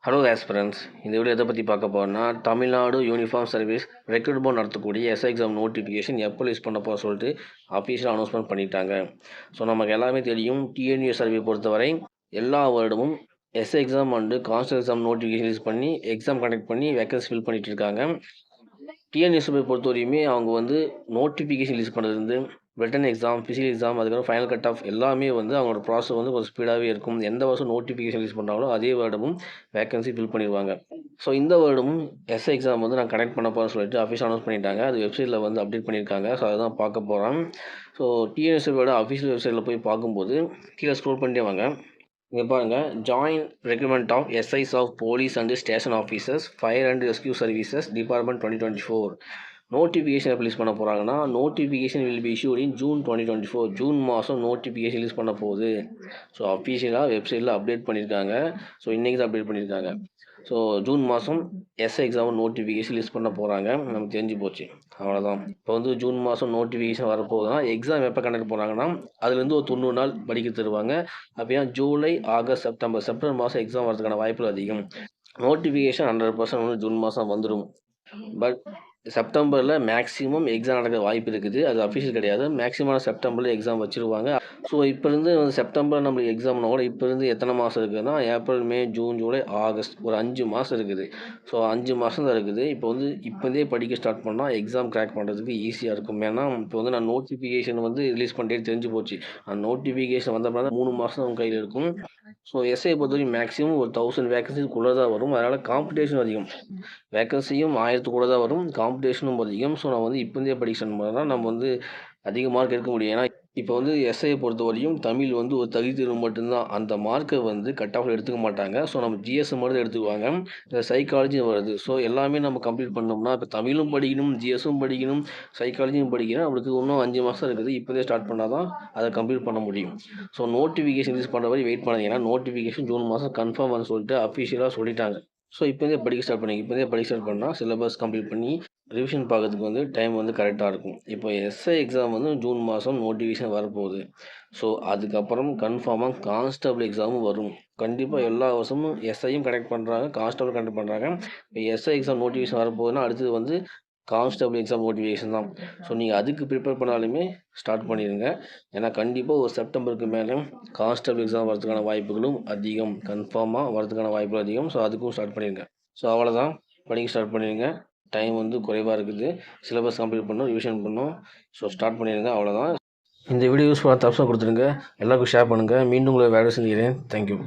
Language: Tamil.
ஹலோ ஆஸ்பிரண்ட்ஸ், இந்த வீடியோ எதை பற்றி பார்க்க போகிறோன்னா, தமிழ்நாடு யூனிஃபார்ம் சர்வீஸ் ரெக்ரூட்மெண்ட் நடத்தக்கூடிய எஸ்ஐ எக்ஸாம் நோட்டிஃபிகேஷன் எப்போ ரிலீஸ் பண்ண போகிற சொல்லிட்டு அஃபீஷியலாக அனௌன்ஸ்மெண்ட் பண்ணிட்டாங்க. ஸோ நமக்கு எல்லாமே தெரியும், டிஎன்யூ சர்வே பொறுத்தவரை எல்லா வருடமும் SI exam and constable exam notification release பண்ணி எக்ஸாம் கண்டக்ட் பண்ணி வேக்கன்சி ஃபில் பண்ணிட்டு இருக்காங்க. டிஎன்யூ சர்வே பொறுத்தவரையுமே அவங்க வந்து நோட்டிஃபிகேஷன் ரிலீஸ் பண்ணுறது ரிட்டன் எக்ஸாம், ஃபிசிக்கல் எக்ஸாம், அதுக்கப்புறம் ஃபைனல் கட் ஆஃப் எல்லாமே வந்து அவங்களோட ப்ராசஸ் வந்து கொஞ்சம் ஸ்பீடாகவே இருக்கும். எந்த வருஷம் நோட்டிஃபிகேஷன் ரிலீஸ் பண்ணுறாங்களோ அதே வருடமும் வேகன்சி ஃபில் பண்ணிடுவாங்க. ஸோ இந்த வருடமும் எஸ்ஐ எக்ஸாம் வந்து நான் கனெக்ட் பண்ண போகிறேன்னு சொல்லிட்டு அஃபிஷியல் அனௌன்ஸ் பண்ணிட்டாங்க. அது வெப்சைட்டில் வந்து அப்டேட் பண்ணியிருக்காங்க. ஸோ அதுதான் பார்க்க போகிறோம். ஸோ டிஎன்எஸ்ஓட அஃபிஷியல் வெப்சைட்டில் போய் பார்க்கும்போது கீழே ஸ்க்ரோல் பண்ணிட்டே வாங்க. இங்கே பாருங்கள், join recruitment of SIs of police and station officers, fire and rescue services department 2024. Notification எப்போ ரிலீஸ் பண்ண போகிறாங்கன்னா, notification will be issued in June 2024. June மாதம் நோட்டிஃபிகேஷன் ரிலீஸ் பண்ண போகுது. ஸோ அஃபிஷியலாக வெப்சைட்டில் அப்டேட் பண்ணியிருக்காங்க. ஸோ இன்றைக்கி தான் அப்டேட் பண்ணியிருக்காங்க. ஸோ ஜூன் மாதம் எஸ்ஐ எக்ஸாம் நோட்டிஃபிகேஷன் ரிலீஸ் பண்ண போகிறாங்க. நமக்கு தெரிஞ்சு போச்சு, அவ்வளோதான். இப்போ வந்து ஜூன் மாதம் நோட்டிஃபிகேஷன் வரப்போகுதுன்னா எக்ஸாம் எப்போ கண்டக்ட் போகிறாங்கன்னா அதுலேருந்து ஒரு 90 நாள் படிக்க தருவாங்க. அப்படின்னா ஜூலை, ஆகஸ்ட், செப்டம்பர் மாதம் எக்ஸாம் வரதுக்கான வாய்ப்புகள் அதிகம். நோட்டிஃபிகேஷன் 100% வந்து ஜூன் மாதம் வந்துடும். பட் செப்டம்பரில் மேக்ஸிமம் எக்ஸாம் நடக்கிற வாய்ப்பு இருக்குது. அது அஃபிஷியல் கிடையாது. மேக்ஸிமம் செப்டம்பரில் எக்ஸாம் வச்சுருவாங்க. ஸோ இப்போருந்து செப்டம்பர் நம்மளுக்கு எக்ஸாம்னா கூட இப்போருந்து எத்தனை மாதம் இருக்குதுன்னா, ஏப்ரல், மே, ஜூன், ஜூலை, ஆகஸ்ட், ஒரு 5 மாதம் இருக்குது. ஸோ 5 மாதம் தான் இருக்குது. இப்போ வந்து இப்போதே படிக்க ஸ்டார்ட் பண்ணால் எக்ஸாம் கிராக் பண்ணுறதுக்கு ஈஸியாக இருக்கும். ஏன்னா இப்போ வந்து நான் நோட்டிஃபிகேஷன் வந்து ரிலீஸ் பண்ணிட்டே தெரிஞ்சு போச்சு. அந்த நோட்டிஃபிகேஷன் வந்த பிறகு 3 மாதம் உங்கள் கையில் இருக்கும். ஸோ எஸ்ஐ பொறுத்தவரைக்கும் மேக்ஸிமம் ஒரு 1000 வேகன்சிக்குள்ளே தான் வரும். அதனால் காம்படிஷன் அதிகம். வேகன்சியும் 1000க்குள்ளே தான் வரும், காம்படிஷனும் அதிகம். ஸோ நான் வந்து இப்போதே படிக்க ஸ்டார்ட் பண்ணால் நம்ம வந்து அதிக மார்க் எடுக்க முடியும். ஏன்னா இப்போ வந்து எஸ்ஐயை பொறுத்தவரையும் தமிழ் வந்து ஒரு தகுதி தேர்வு மட்டும்தான். அந்த மார்க்கை வந்து கட் ஆஃப் எடுத்துக்க மாட்டாங்க. ஸோ நம்ம ஜிஎஸ் மட்டும் எடுத்துக்குவாங்க. இந்த சைக்காலஜி வருது. ஸோ எல்லாமே நம்ம கம்ப்ளீட் பண்ணோம்னா இப்போ தமிழும் படிக்கணும், ஜிஎஸும் படிக்கணும், சைக்காலஜியும் படிக்கணும். நம்மளுக்கு இன்னும் 5 மாதம் இருக்குது. இப்போதே ஸ்டார்ட் பண்ணால் தான் அதை கம்ப்ளீட் பண்ண முடியும். ஸோ நோட்டிஃபிகேஷன் ரிலீஸ் பண்ணுற வரை வெயிட் பண்ணாதீங்க. ஏன்னா நோட்டிஃபிகேஷன் ஜூன் மாதம் கன்ஃபார்ம் வந்து சொல்லிட்டு அஃபிஷியலாக சொல்லிட்டாங்க. ஸோ இப்போதே படிக்க ஸ்டார்ட் பண்ணி இப்போதே படிக்க ஸ்டார்ட் பண்ணால் சிலபஸ் கம்ப்ளீட் பண்ணி ரிவிஷன் பார்க்கறதுக்கு வந்து டைம் வந்து கரெக்டாக இருக்கும். இப்போ எஸ்ஐ எக்ஸாம் வந்து ஜூன் மாதம் நோட்டிஃபிகேஷன் வரப்போகுது. ஸோ அதுக்கப்புறம் கன்ஃபார்மாக கான்ஸ்டபிள் எக்ஸாமும் வரும். கண்டிப்பாக எல்லா வருஷமும் எஸ்ஐயும் கனெக்ட் பண்ணுறாங்க, கான்ஸ்டபிள் கனெக்ட் பண்ணுறாங்க. இப்போ எஸ்ஐ எக்ஸாம் நோட்டிஃபிகேஷன் வரப்போகுதுன்னா அடுத்தது வந்து கான்ஸ்டபிள் எக்ஸாம் நோட்டிஃபிகேஷன் தான். ஸோ நீங்கள் அதுக்கு ப்ரிப்பேர் பண்ணாலுமே ஸ்டார்ட் பண்ணிடுங்க. ஏன்னா கண்டிப்பாக ஒரு செப்டம்பருக்கு மேலே கான்ஸ்டபிள் எக்ஸாம் வரதுக்கான வாய்ப்புகளும் அதிகம். கன்ஃபார்மாக வரதுக்கான வாய்ப்புகள் அதிகம். ஸோ அதுக்கும் ஸ்டார்ட் பண்ணிடுங்க. ஸோ அவ்வளோதான், படிக்க ஸ்டார்ட் பண்ணிடுங்க. டைம் வந்து குறைவாக இருக்குது. சிலபஸ் கம்ப்ளீட் பண்ணணும், ரிவிஷன் பண்ணணும். ஸோ ஸ்டார்ட் பண்ணிடுங்க, அவ்வளோதான். இந்த வீடியோ யூஸ்ஃபுல்லாக தப்ஸாக கொடுத்துருங்க. எல்லாருக்கும் ஷேர் பண்ணுங்கள். மீண்டும் உங்களை வேலை செஞ்சுக்கிறேன். தேங்க்யூ.